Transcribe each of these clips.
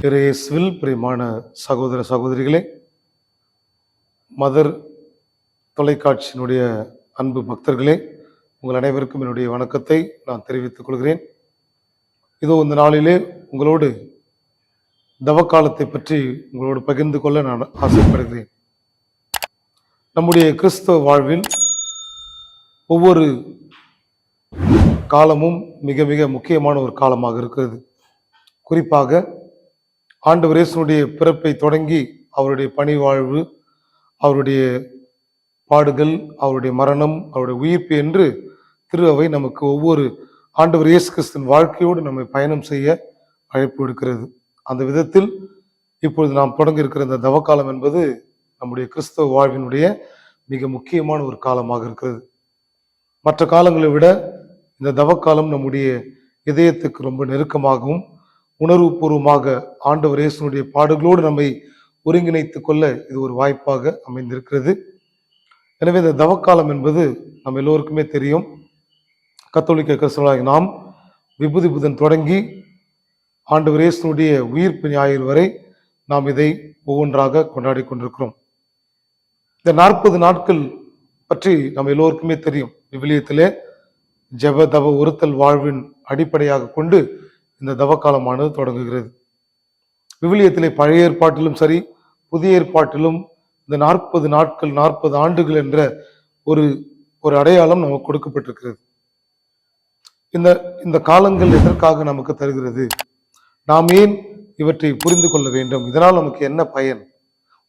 இயேசுவில் பிரியமான சகோதர சகோதரிகளே, மதர் தொலைக்காட்சியினுடைய அன்பு பக்தர்களே, உங்கள் அனைவருக்கும் என்னுடைய வணக்கத்தை நான் தெரிவித்துக் கொள்கிறேன். இதோ இந்த நாளிலே உங்களோடு தவக்காலத்தை பற்றி உங்களோடு பகிர்ந்து கொள்ள நான் ஆசைப்படுகிறேன். நம்முடைய கிறிஸ்தவ வாழ்வில் ஒவ்வொரு காலமும் மிக மிக முக்கியமான ஒரு காலமாக இருக்கிறது. குறிப்பாக ஆண்டவர் இயேசுவுடைய பிறப்பை தொடங்கி அவருடைய பணி வாழ்வு, அவருடைய பாடுகள், அவருடைய மரணம், அவருடைய உயிர்ப்பு என்று திரு அவை நமக்கு ஒவ்வொரு ஆண்டவர் இயேசு கிறிஸ்துவின் வாழ்க்கையோடு நம்மை பயணம் செய்ய அழைப்பு விடுக்கிறது. அந்த விதத்தில் இப்பொழுது நாம் தொடங்க இருக்கிற இந்த தவக்காலம் என்பது நம்முடைய கிறிஸ்தவ வாழ்வினுடைய மிக முக்கியமான ஒரு காலமாக இருக்கிறது. மற்ற காலங்களை விட இந்த தவக்காலம் நம்முடைய இதயத்துக்கு ரொம்ப நெருக்கமாகவும் உணர்வுபூர்வமாக ஆண்டவர் இயேசுனுடைய பாடுகளோடு நம்மை ஒருங்கிணைத்துக் கொள்ள இது ஒரு வாய்ப்பாக அமைந்திருக்கிறது. எனவே இந்த தவக்காலம் என்பது நம்ம எல்லோருக்குமே தெரியும். கத்தோலிக்க கிறிஸ்தவர்களாகிய நாம் விபூதி புதன் தொடங்கி ஆண்டவர் இயேசுனுடைய உயிர்ப்பு ஞாயிறு வரை நாம் இதை ஒவ்வொன்றாக கொண்டாடி கொண்டிருக்கிறோம். இந்த 40 நாட்கள் பற்றி நம்ம எல்லோருக்குமே தெரியும். விவிலியத்திலே ஜெப தவ ஒருத்தல் வாழ்வின் அடிப்படையாக கொண்டு இந்த தவக்காலமானது தொடங்குகிறது. விவிலியத்திலே பழைய ஏற்பாட்டிலும் சரி, புதிய ஏற்பாட்டிலும் இந்த 40 நாட்கள் 40 ஆண்டுகள் என்ற ஒரு அடையாளம் நமக்கு கொடுக்கப்பட்டிருக்கிறது. இந்த காலங்கள் எதற்காக நமக்கு தருகிறது? நாம் ஏன் இவற்றை புரிந்து கொள்ள வேண்டும்? இதனால் நமக்கு என்ன பயன்?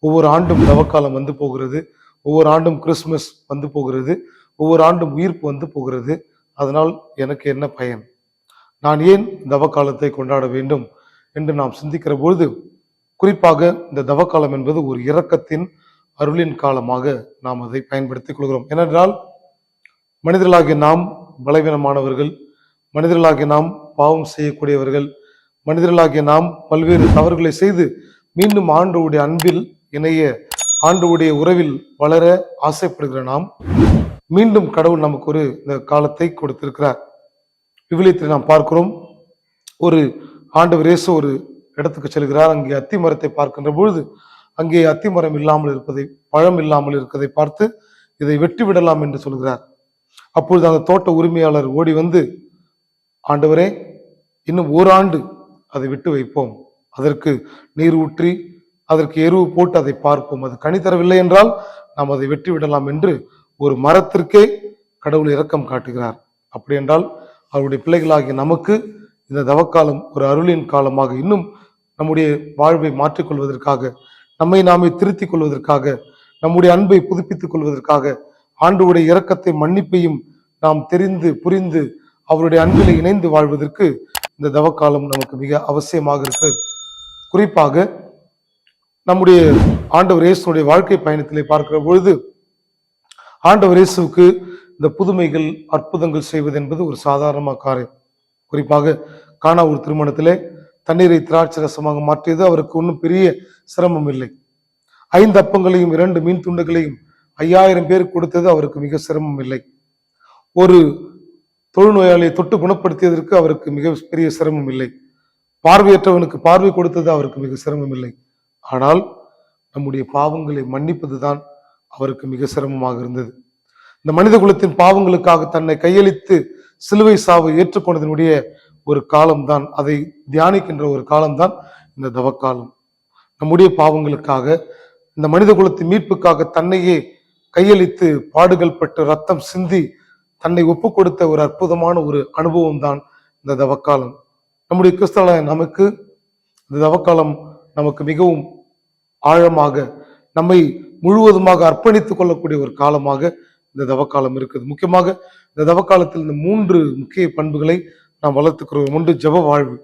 ஒவ்வொரு ஆண்டும் தவக்காலம் வந்து போகிறது, ஒவ்வொரு ஆண்டும் கிறிஸ்துமஸ் வந்து போகிறது, ஒவ்வொரு ஆண்டும் உயிர்ப்பு வந்து போகிறது. அதனால் எனக்கு என்ன பயன்? நான் ஏன் தவக்காலத்தை கொண்டாட வேண்டும் என்று நாம் சிந்திக்கிற பொழுது, குறிப்பாக இந்த தவக்காலம் என்பது ஒரு இரக்கத்தின் அருளின் காலமாக நாம் அதை பயன்படுத்திக் கொள்கிறோம். ஏனென்றால் மனிதர்களாகிய நாம் பலவீனமானவர்கள், மனிதர்களாகிய நாம் பாவம் செய்யக்கூடியவர்கள், மனிதர்களாகிய நாம் பல்வேறு தவறுகளை செய்து மீண்டும் ஆண்டவருடைய அன்பில் இணைய, ஆண்டவருடைய உறவில் வளர ஆசைப்படுகிற நாம் மீண்டும் கடவுள் நமக்கு இந்த காலத்தை கொடுத்திருக்கிறார். விவிலியத்தில் நாம் பார்க்கிறோம், ஒரு ஆண்டவர் இயேசு ஒரு இடத்துக்கு செல்கிறார். அங்கே அத்தி மரத்தை பார்க்கின்ற பொழுது அங்கே அத்தி மரம் இல்லாமல் இருப்பதை, பழம் இல்லாமல் இருப்பதை பார்த்து இதை வெட்டி விடலாம் என்று சொல்கிறார். அப்பொழுது அந்த தோட்ட உரிமையாளர் ஓடி வந்து, ஆண்டவரே, இன்னும் ஓராண்டு அதை விட்டு வைப்போம், அதற்கு நீர் ஊற்றி அதற்கு எருவு போட்டு அதை பார்ப்போம், அது கனி தரவில்லை என்றால் நாம் அதை வெட்டி விடலாம் என்று ஒரு மரத்திற்கே கடவுள் இரக்கம் காட்டுகிறார். அப்படி என்றால் அவருடைய பிள்ளைகளாகிய நமக்கு இந்த தவக்காலம் ஒரு அருளின் காலமாக, இன்னும் நம்முடைய வாழ்வை மாற்றிக்கொள்வதற்காக, நம்மை நாமே திருத்திக் கொள்வதற்காக, நம்முடைய அன்பை புதுப்பித்துக் கொள்வதற்காக, ஆண்டவருடைய இரக்கத்தை மன்னிப்பையும் நாம் தெரிந்து புரிந்து அவருடைய அன்பில் இணைந்து வாழ்வதற்கு இந்த தவக்காலம் நமக்கு மிக அவசியமாக இருக்கிறது. குறிப்பாக நம்முடைய ஆண்டவர் இயேசுடைய வாழ்க்கை பயணத்திலே பார்க்கிற பொழுது, ஆண்டவர் இயேசுவுக்கு இந்த புதுமைகள் அற்புதங்கள் செய்வது என்பது ஒரு சாதாரண காரியம். குறிப்பாக கானா ஒரு திருமணத்திலே தண்ணீரை திராட்சை ரசமாக மாற்றியது அவருக்கு ஒன்றும் பெரிய சிரமம் இல்லை. 5 அப்பங்களையும் 2 மீன் துண்டுகளையும் 5000 பேருக்கு கொடுத்தது அவருக்கு மிக சிரமம் இல்லை. ஒரு தொழுநோயாளியை தொட்டு குணப்படுத்தியதற்கு அவருக்கு மிக பெரிய சிரமம் இல்லை. பார்வையற்றவனுக்கு பார்வை கொடுத்தது அவருக்கு மிக சிரமம் இல்லை. ஆனால் நம்முடைய பாவங்களை மன்னிப்பதுதான் அவருக்கு மிக சிரமமாக இருந்தது. இந்த மனித குலத்தின் பாவங்களுக்காக தன்னை கையளித்து சிலுவை சாவை ஏற்றுக்கொண்டதனுடைய ஒரு காலம்தான், அதை தியானிக்கின்ற ஒரு காலம்தான் இந்த தவக்காலம். நம்முடைய பாவங்களுக்காக, இந்த மனித குலத்தின் மீட்புக்காக தன்னையே கையளித்து பாடுகள் பட்டு ரத்தம் சிந்தி தன்னை ஒப்பு கொடுத்த ஒரு அற்புதமான ஒரு அனுபவம் தான் இந்த தவக்காலம். நம்முடைய கிறிஸ்தவ நமக்கு இந்த தவக்காலம் நமக்கு மிகவும் ஆழமாக, நம்மை முழுவதுமாக அர்ப்பணித்துக் கொள்ளக்கூடிய ஒரு காலமாக இந்த தவக்காலம் இருக்குது. முக்கியமாக இந்த தவக்காலத்தில் இந்த 3 முக்கிய பண்புகளை நாம் வளர்த்துக்கிறோம். 1, ஜெப வாழ்வு.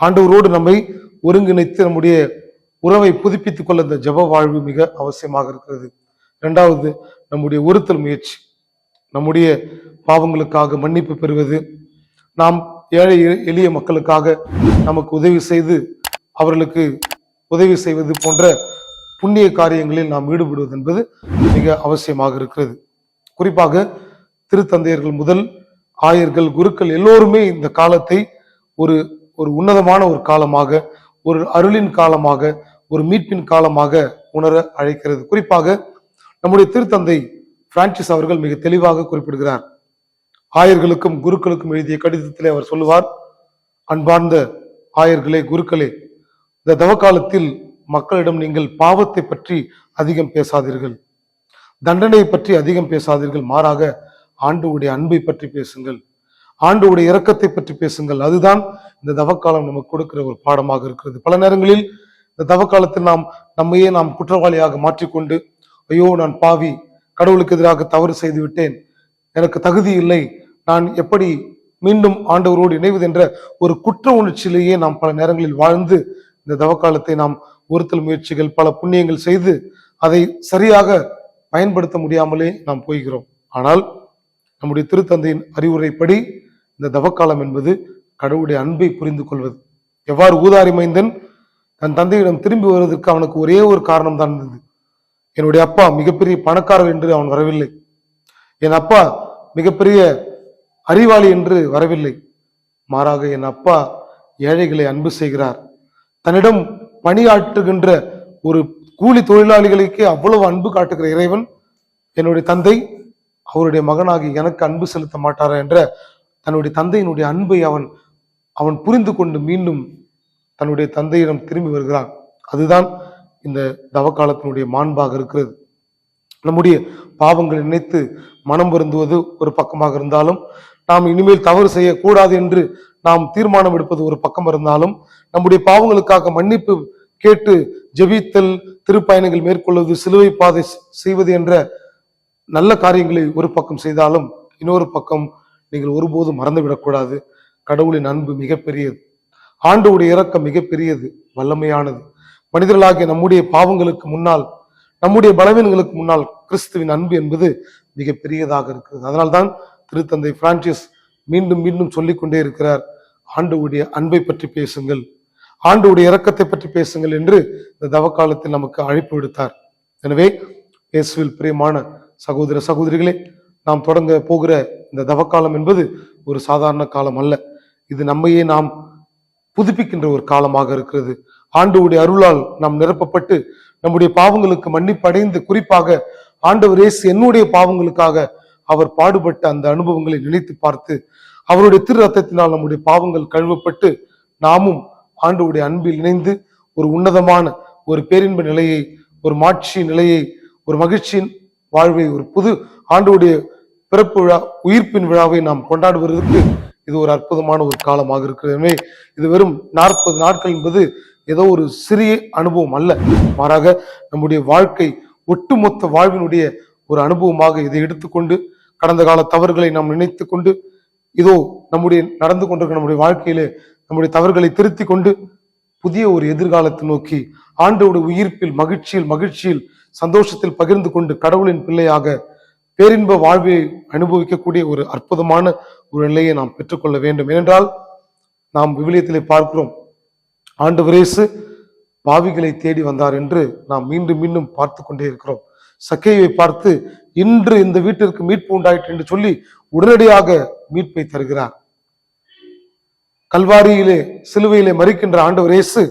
ஆண்டவரோடு நம்மை ஒருங்கிணைத்து நம்முடைய உறவை புதுப்பித்துக் கொள்ள இந்த ஜெப வாழ்வு மிக அவசியமாக இருக்கிறது. 2வது, நம்முடைய ஒருத்தல் முயற்சி. நம்முடைய பாவங்களுக்காக மன்னிப்பு பெறுவது, நாம் ஏழை எளிய மக்களுக்காக நமக்கு உதவி செய்து அவர்களுக்கு உதவி செய்வது போன்ற புண்ணிய காரியங்களில் நாம் ஈடுபடுவது என்பது மிக அவசியமாக இருக்கிறது. குறிப்பாக திருத்தந்தையர்கள் முதல் ஆயர்கள், குருக்கள் எல்லோருமே இந்த காலத்தை ஒரு உன்னதமான ஒரு காலமாக, ஒரு அருளின் காலமாக, ஒரு மீட்பின் காலமாக உணர அழைக்கிறது. குறிப்பாக நம்முடைய திருத்தந்தை பிரான்சிஸ் அவர்கள் மிக தெளிவாக குறிப்பிடுகிறார். ஆயர்களுக்கும் குருக்களுக்கும் எழுதிய கடிதத்திலே அவர் சொல்லுவார், அன்பார்ந்த ஆயர்களே, குருக்களே, இந்த தவக்காலத்தில் மக்களிடம் நீங்கள் பாவத்தை பற்றி அதிகம் பேசாதீர்கள், தண்டனையை பற்றி அதிகம் பேசாதீர்கள், மாறாக ஆண்டவருடைய அன்பை பற்றி பேசுங்கள், ஆண்டவருடைய இரக்கத்தை பற்றி பேசுங்கள். அதுதான் இந்த தவக்காலம் நமக்கு கொடுக்கிற ஒரு பாடமாக இருக்கிறது. பல நேரங்களில் இந்த தவக்காலத்தில் நம்மையே நாம் குற்றவாளியாக மாற்றிக்கொண்டு, ஐயோ நான் பாவி, கடவுளுக்கு எதிராக தவறு செய்து விட்டேன், எனக்கு தகுதி இல்லை, நான் எப்படி மீண்டும் ஆண்டவரோடு இணைவது என்ற ஒரு குற்ற உணர்ச்சியிலேயே நாம் பல நேரங்களில் வாழ்ந்து இந்த தவக்காலத்தை நாம் ஒருத்தல் முயற்சிகள், பல புண்ணியங்கள் செய்து அதை சரியாக பயன்படுத்த முடியாமலே நாம் போய்கிறோம். ஆனால் நம்முடைய திருத்தந்தையின் அறிவுரைப்படி இந்த தவக்காலம் என்பது கடவுளுடைய அன்பை புரிந்து கொள்வது. எவ்வாறு ஊதாரி மைந்தன் தன் தந்தையிடம் திரும்பி வருவதற்கு அவனுக்கு ஒரே ஒரு காரணம் தான் இருந்தது. என்னுடைய அப்பா மிகப்பெரிய பணக்காரர் என்று அவன் வரவில்லை, என் அப்பா மிகப்பெரிய அறிவாளி என்று வரவில்லை, மாறாக என் அப்பா ஏழைகளை அன்பு செய்கிறார், தன்னிடம் பணியாற்றுகின்ற ஒரு கூலி தொழிலாளிகளுக்கே அவ்வளவு அன்பு காட்டுகிற இறைவன் என்னுடைய தந்தை அவருடைய மகனாகி எனக்கு அன்பு செலுத்த மாட்டாரா என்ற தன்னுடைய தந்தையினுடைய அன்பை அவன் புரிந்து கொண்டு மீண்டும் தன்னுடைய தந்தையிடம் திரும்பி வருகிறான். அதுதான் இந்த தவக்காலத்தினுடைய மாண்பாக இருக்கிறது. நம்முடைய பாவங்களை நினைத்து மனம் வருந்துவது ஒரு பக்கமாக இருந்தாலும், நாம் இனிமேல் தவறு செய்யக்கூடாது என்று நாம் தீர்மானம் எடுப்பது ஒரு பக்கம் இருந்தாலும், நம்முடைய பாவங்களுக்காக மன்னிப்பு கேட்டு ஜெபித்தல், திருப்பயணங்கள் மேற்கொள்வது, சிலுவை பாதை செய்வது என்ற நல்ல காரியங்களை ஒரு பக்கம் செய்தாலும், இன்னொரு பக்கம் நீங்கள் ஒருபோதும் மறந்துவிடக்கூடாது, கடவுளின் அன்பு மிகப்பெரியது, ஆண்டவருடைய இரக்கம் மிகப்பெரியது, வல்லமையானது. மனிதர்களாகிய நம்முடைய பாவங்களுக்கு முன்னால், நம்முடைய பலவீனங்களுக்கு முன்னால் கிறிஸ்துவின் அன்பு என்பது மிக பெரியதாக இருக்கிறது. அதனால்தான் திருத்தந்தை பிரான்சிஸ் மீண்டும் மீண்டும் சொல்லிக்கொண்டே இருக்கிறார், ஆண்டவருடைய அன்பை பற்றி பேசுங்கள், ஆண்டவருடைய இரக்கத்தை பற்றி பேசுங்கள் என்று இந்த தவக்காலத்தில் நமக்கு அழைப்பு விடுத்தார். எனவே இயேசுவில் பிரியமான சகோதர சகோதரிகளே, நாம் தொடங்க போகிற இந்த தவக்காலம் என்பது ஒரு சாதாரண காலம் அல்ல. இது நம்மையே நாம் புதுப்பிக்கின்ற ஒரு காலமாக இருக்கிறது. ஆண்டவருடைய அருளால் நாம் நிரப்பப்பட்டு நம்முடைய பாவங்களுக்கு மன்னிப்பு அடைந்து, குறிப்பாக ஆண்டவர் இயேசு என்னுடைய பாவங்களுக்காக அவர் பாடுபட்ட அந்த அனுபவங்களை நினைத்து பார்த்து, அவருடைய திரு ரத்தத்தினால் நம்முடைய பாவங்கள் கழுவப்பட்டு நாமும் ஆண்டவருடைய அன்பில் இணைந்து ஒரு உன்னதமான ஒரு பேரின்ப நிலையை, ஒரு மாட்சி நிலையை, ஒரு மகிழ்ச்சியின் வாழ்வை, ஒரு புது ஆண்டவருடைய பிறப்பு விழா, உயிர்ப்பின் விழாவை நாம் கொண்டாடுவதற்கு இது ஒரு அற்புதமான ஒரு காலமாக இருக்கிறது. எனவே இது வெறும் 40 நாட்கள் என்பது ஏதோ ஒரு சிறிய அனுபவம் அல்ல, மாறாக நம்முடைய வாழ்க்கை ஒட்டுமொத்த வாழ்வினுடைய ஒரு அனுபவமாக இதை எடுத்துக்கொண்டு, கடந்த கால தவறுகளை நாம் நினைத்து கொண்டு, இதோ நம்முடைய நடந்து கொண்டிருக்கிற நம்முடைய வாழ்க்கையிலே நம்முடைய தவறுகளை திருத்தி கொண்டு புதிய ஒரு எதிர்காலத்தை நோக்கி ஆண்டவருடைய உயிர்ப்பில் மகிழ்ச்சியில் சந்தோஷத்தில் பகிர்ந்து கொண்டு கடவுளின் பிள்ளையாக பேரின்ப வாழ்வை அனுபவிக்கக்கூடிய ஒரு அற்புதமான ஒரு நிலையை நாம் பெற்றுக்கொள்ள வேண்டும். ஏனென்றால் நாம் விவிலியத்திலே பார்க்கிறோம், ஆண்டவர் இயேசு பாவிகளை தேடி வந்தார் என்று நாம் மீண்டும் மீண்டும் பார்த்து கொண்டே இருக்கிறோம். சக்கேயுவை பார்த்து இன்று இந்த வீட்டிற்கு மீட்பு உண்டாயிற்று என்று சொல்லி உடனடியாக மீட்பை தருகிறார். கல்வாரியிலே சிலுவையிலே மரிக்கின்ற ஆண்டவர் இயேசு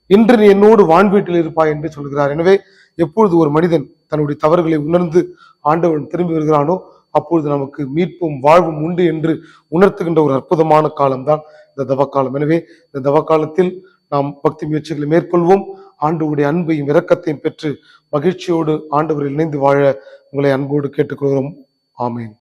இன்று நீ என்னோடு வான்வீட்டில் இருப்பாய் என்று சொல்கிறார். எனவே எப்பொழுது ஒரு மனிதன் தன்னுடைய தவறுகளை உணர்ந்து ஆண்டவன் திரும்பி வருகிறானோ அப்பொழுது நமக்கு மீட்பும் வாழ்வும் உண்டு என்று உணர்த்துகின்ற ஒரு அற்புதமான காலம்தான் இந்த தவக்காலம். எனவே இந்த தவக்காலத்தில் நாம் பக்தி முயற்சிகளை மேற்கொள்வோம். ஆண்டவருடைய அன்பையும் இரக்கத்தையும் பெற்று மகிழ்ச்சியோடு ஆண்டவரில் இணைந்து வாழ உங்களை அன்போடு கேட்டுக்கொள்கிறோம். ஆமேன்.